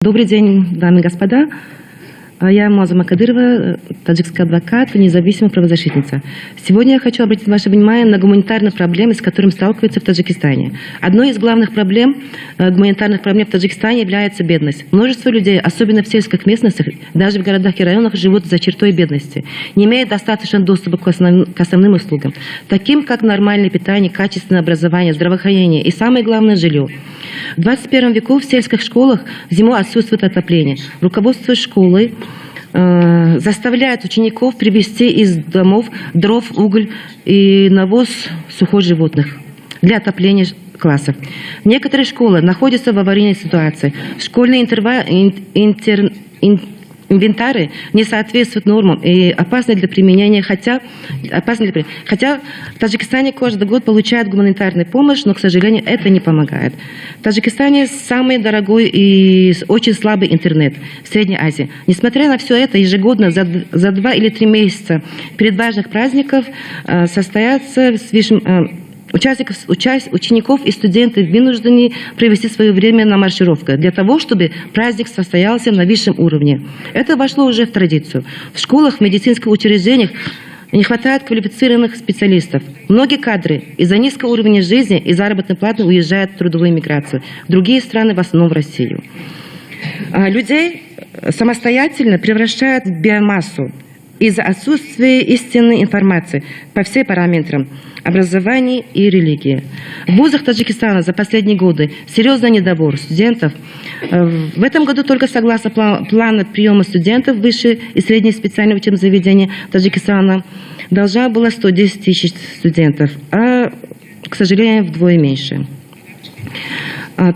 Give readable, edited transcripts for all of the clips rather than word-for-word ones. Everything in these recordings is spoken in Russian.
Добрый день, дамы и господа. Я Муаззама Кадырова, таджикский адвокат, независимая правозащитница. Сегодня я хочу обратить ваше внимание на гуманитарные проблемы, с которыми сталкиваются в Таджикистане. Одной из главных гуманитарных проблем в Таджикистане является бедность. Множество людей, особенно в сельских местностях, даже в городах и районах, живут за чертой бедности, не имея достаточно доступа к основным услугам, таким как нормальное питание, качественное образование, здравоохранение и, самое главное, жилье. В 21 веку в сельских школах зимой отсутствует отопление. Руководство школы заставляет учеников привезти из домов дров, уголь и навоз сухих животных для отопления классов. Некоторые школы находятся в аварийной ситуации. Школьные инвентарь не соответствует нормам и опасны для применения, хотя в Таджикистане каждый год получают гуманитарную помощь, но, к сожалению, это не помогает. В Таджикистане самый дорогой и очень слабый интернет в Средней Азии. Несмотря на все это, ежегодно за 2 или 3 месяца перед важных праздников состоятся учеников и студентов вынуждены провести свое время на маршировках для того, чтобы праздник состоялся на высшем уровне. Это вошло уже в традицию. В школах, в медицинских учреждениях не хватает квалифицированных специалистов. Многие кадры из-за низкого уровня жизни и заработной платы уезжают в трудовую миграцию в другие страны, в основном в Россию. Людей самостоятельно превращают в биомассу из-за отсутствия истинной информации по всем параметрам образования и религии. В вузах Таджикистана за последние годы серьезный недобор студентов. В этом году только согласно плану приема студентов в высшие и средние специальные учебные заведения Таджикистана должна была 110 тысяч студентов, а, к сожалению, вдвое меньше.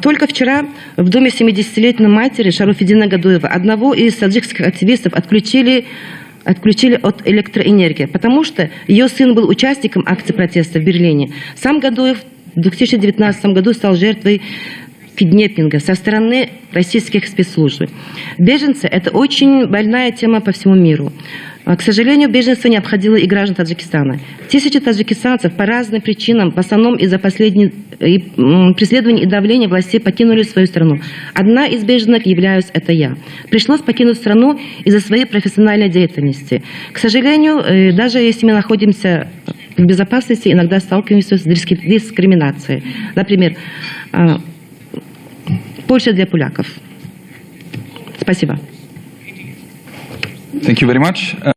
Только вчера в доме 70-летней матери Шаруфеддина Гадуева, одного из таджикских активистов, отключили от электроэнергии, потому что ее сын был участником акции протеста в Берлине. Сам Гадуев в 2019 году стал жертвой киднеппинга со стороны российских спецслужб. Беженцы – это очень больная тема по всему миру. К сожалению, беженство не обходило и граждан Таджикистана. Тысячи таджикистанцев по разным причинам, в основном из-за преследований и давления властей, покинули свою страну. Одна из беженок являюсь это я. Пришлось покинуть страну из-за своей профессиональной деятельности. К сожалению, даже если мы находимся в безопасности, иногда сталкиваемся с дискриминацией. Например, Польша для поляков. Спасибо. Thank you very much.